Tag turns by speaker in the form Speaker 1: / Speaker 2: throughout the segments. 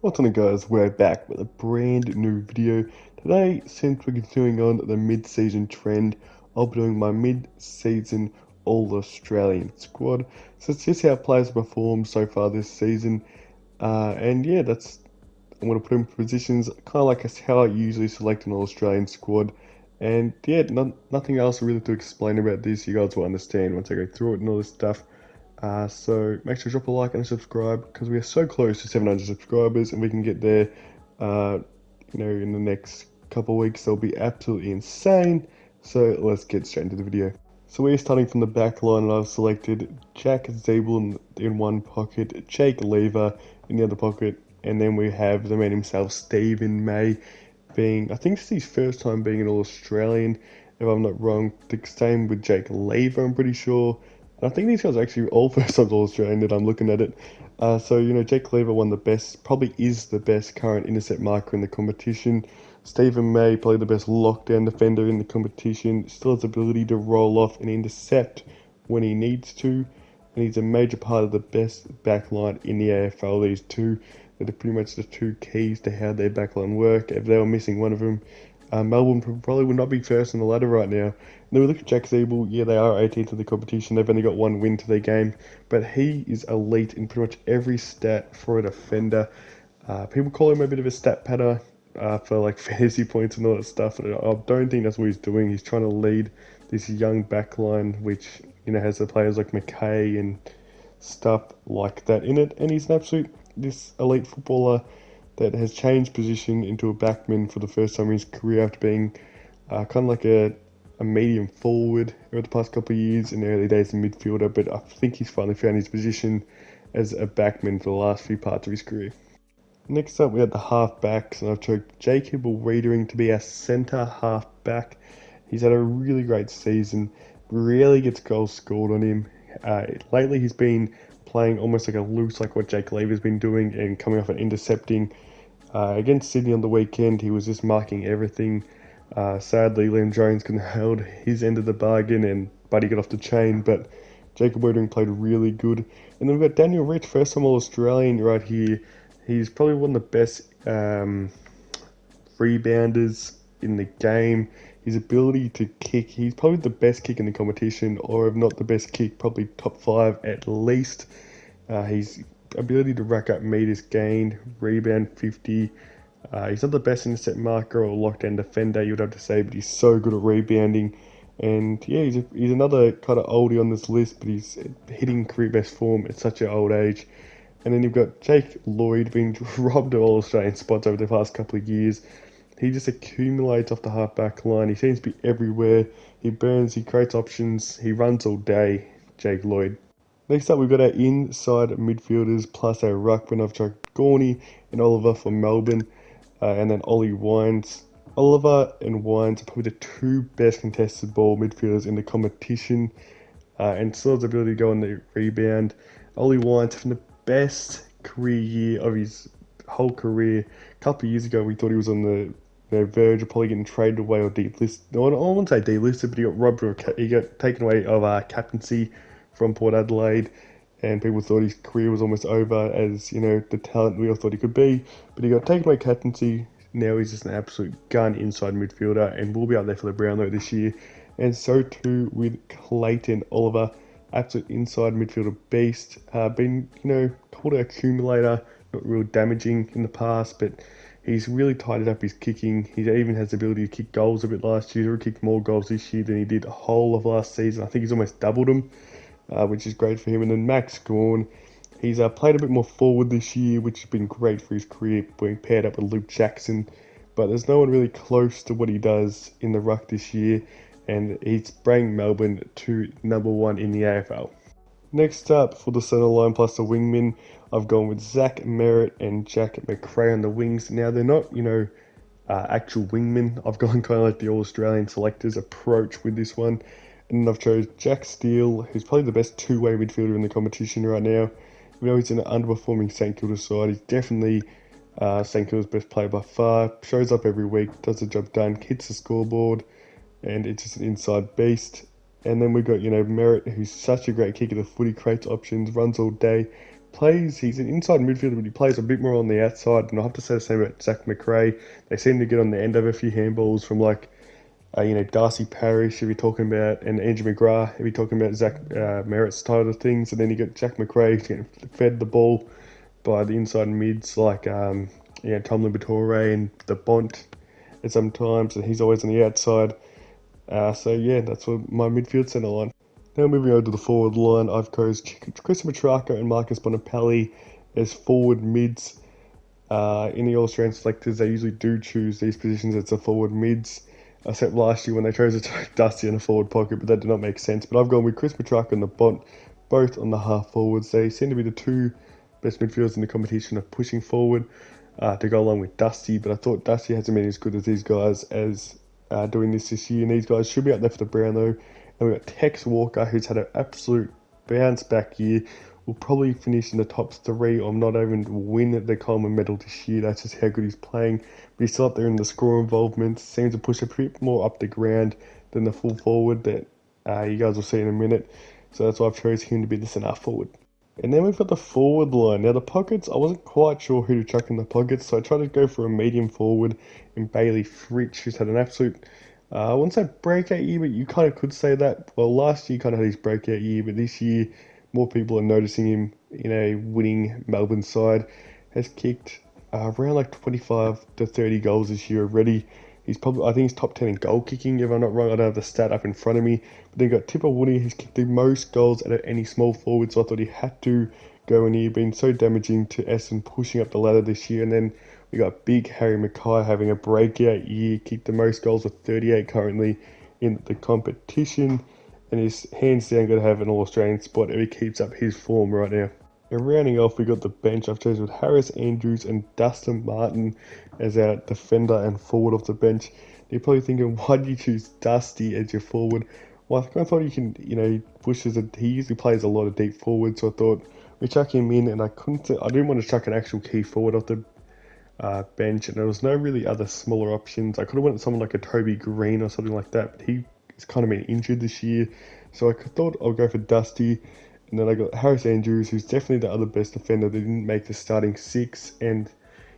Speaker 1: What's on guys, we're back with a brand new video. Today, since we're continuing on the mid-season trend, I'll be doing my mid-season All-Australian squad. So it's just how players have performed so far this season. And yeah, I'm going to put in positions kind of like how I usually select an All-Australian squad. And yeah, nothing else really to explain about this. You guys will understand once I go through it and all this stuff. So make sure to drop a like and a subscribe because we are so close to 700 subscribers and we can get there, in the next couple of weeks. They'll be absolutely insane. So let's get straight into the video. So we're starting from the back line and I've selected Jack Zabel in one pocket, Jake Lever in the other pocket, and then we have the man himself, Stephen May, I think this is his first time being an All-Australian, if I'm not wrong. The same with Jake Lever, I'm pretty sure. I think these guys are actually all first time All-Australian that I'm looking at it. Jake Lever won the best, probably is the best current intercept marker in the competition. Stephen May, probably the best lockdown defender in the competition. Still has the ability to roll off and intercept when he needs to. And he's a major part of the best backline in the AFL. These two that are pretty much the two keys to how their backline work. If they were missing one of them, Melbourne probably would not be first on the ladder right now. And then we look at Jack Zabel. Yeah, they are 18th in the competition. They've only got one win to their game, but he is elite in pretty much every stat for a defender. People call him a bit of a stat padder for like fantasy points and all that stuff. And I don't think that's what he's doing. He's trying to lead this young backline, which has the players like McKay and stuff like that in it. And he's an absolute this elite footballer that has changed position into a backman for the first time in his career after being kind of like a medium forward over the past couple of years in the early days in midfielder, but I think he's finally found his position as a backman for the last few parts of his career. Next up we have the halfbacks, and I've chosen Jacob Wiedering to be our centre halfback. He's had a really great season, rarely gets goals scored on him. Lately he's been playing almost like a loose, like what Jake Lever's been doing, and coming off and intercepting. Against Sydney on the weekend, he was just marking everything. Sadly, Liam Jones couldn't hold his end of the bargain, and Buddy got off the chain, but Jacob Wiedering played really good. And then we've got Daniel Rich, first time All-Australian right here. He's probably one of the best rebounders in the game. His ability to kick, he's probably the best kick in the competition, or if not the best kick, probably top 5 at least. His ability to rack up meters gained, rebound 50. He's not the best intercept marker or lockdown defender, you would have to say, but he's so good at rebounding. And yeah, he's another kind of oldie on this list, but he's hitting career best form at such an old age. And then you've got Jake Lloyd being robbed of All-Australian spots over the past couple of years. He just accumulates off the half-back line. He seems to be everywhere. He burns, he creates options, he runs all day, Jake Lloyd. Next up, we've got our inside midfielders plus our ruckman. I've tried Gorney and Oliver for Melbourne, and then Ollie Wines. Oliver and Wines are probably the two best contested ball midfielders in the competition, and still has the ability to go on the rebound. Ollie Wines having the best career year of his whole career. A couple of years ago, we thought he was on the verge of probably getting traded away or delisted. No, I wouldn't say delisted, but he got robbed or he got taken away of captaincy from Port Adelaide, and people thought his career was almost over as, the talent we all thought he could be, but he got taken away captaincy. Now he's just an absolute gun inside midfielder and will be up there for the Brownlow this year. And so too with Clayton Oliver, absolute inside midfielder beast. Been, called an accumulator, not real damaging in the past, but he's really tidied up his kicking. He even has the ability to kick goals a bit last year. He kicked more goals this year than he did the whole of last season. I think he's almost doubled them, which is great for him. And then Max Gawn, he's played a bit more forward this year, which has been great for his career, being paired up with Luke Jackson. But there's no one really close to what he does in the ruck this year, and he's bringing Melbourne to #1 in the AFL. Next up, for the centre line plus the wingman, I've gone with Zach Merritt and Jack McRae on the wings. Now, they're not, actual wingmen. I've gone kind of like the All-Australian selectors approach with this one. And I've chosen Jack Steele, who's probably the best two-way midfielder in the competition right now. He's in an underperforming St Kilda side. He's definitely St Kilda's best player by far. Shows up every week, does the job done, hits the scoreboard, and it's just an inside beast. And then we've got, Merritt, who's such a great kicker of the footy, creates options, runs all day, he's an inside midfielder, but he plays a bit more on the outside. And I have to say the same about Zach McRae. They seem to get on the end of a few handballs from like, Darcy Parish, if you're talking about, and Andrew McGrath, if you're talking about Zach Merritt's type of things. And then you got Jack McRae getting fed the ball by the inside mids like, Tom Liberatore and the Bont at sometimes, and he's always on the outside. So yeah, that's what my midfield centre line. Now moving over to the forward line, I've chose Chris Petrarca and Marcus Bonapelli as forward mids. In the All-Australian selectors, they usually do choose these positions as the forward mids, except last year when they chose to take Dusty in the forward pocket, but that did not make sense. But I've gone with Chris Petrarca and the Bont, both on the half forwards. They seem to be the two best midfielders in the competition of pushing forward to go along with Dusty, but I thought Dusty hasn't been as good as these guys as doing this year, and these guys should be out there for the Brownlow. And we've got Tex Walker, who's had an absolute bounce back year, will probably finish in the top 3 or not even win the Coleman medal this year. That's just how good he's playing. But he's still up there in the score involvement, seems to push a bit more up the ground than the full forward that you guys will see in a minute. So that's why I've chosen him to be the centre forward. And then we've got the forward line. Now the pockets, I wasn't quite sure who to chuck in the pockets, so I tried to go for a medium forward in Bailey Fritsch, who's had an absolute, I wouldn't say breakout year, but you kind of could say that. Well, last year kind of had his breakout year, but this year more people are noticing him in a winning Melbourne side. Has kicked around like 25 to 30 goals this year already. He's probably, I think he's top 10 in goal kicking, if I'm not wrong. I don't have the stat up in front of me. But then you got Tipper Woody, who's kicked the most goals out of any small forward, so I thought he had to go in here, being so damaging to Essendon pushing up the ladder this year. And then we got big Harry Mackay having a breakout year, kicked the most goals with 38 currently in the competition. And he's hands down going to have an All-Australian spot if he keeps up his form right now. And rounding off, we got the bench. I've chosen with Harris Andrews and Dustin Martin as our defender and forward off the bench. You're probably thinking, why did you choose Dusty as your forward? Well, I kind of thought he he usually plays a lot of deep forward, so I thought we chuck him in, and I didn't want to chuck an actual key forward off the bench, and there was no really other smaller options. I could have went with someone like a Toby Green or something like that, but he's kind of been injured this year, so I thought I'll go for Dusty. And then I got Harris Andrews, who's definitely the other best defender that didn't make the starting 6. And,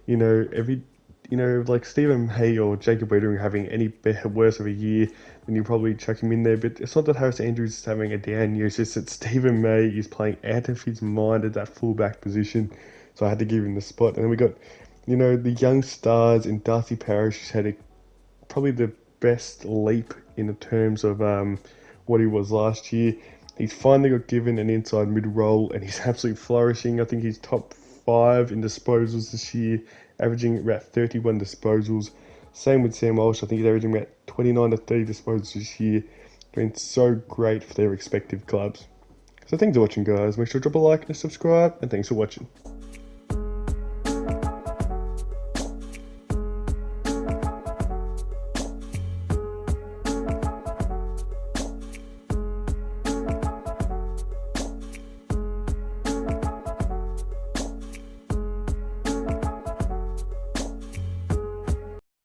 Speaker 1: like Stephen Hay or Jacob Wiedering having any worse of a year, then you probably chuck him in there. But it's not that Harris Andrews is having a down year, it's just that Stephen May is playing out of his mind at that fullback position. So I had to give him the spot. And then we got, the young stars in Darcy Parish, who's had probably the best leap in the terms of what he was last year. He's finally got given an inside mid role, and he's absolutely flourishing. I think he's top 5 in disposals this year, averaging about 31 disposals. Same with Sam Walsh. I think he's averaging about 29 to 30 disposals this year. Doing so great for their respective clubs. So thanks for watching, guys. Make sure to drop a like and a subscribe, and thanks for watching.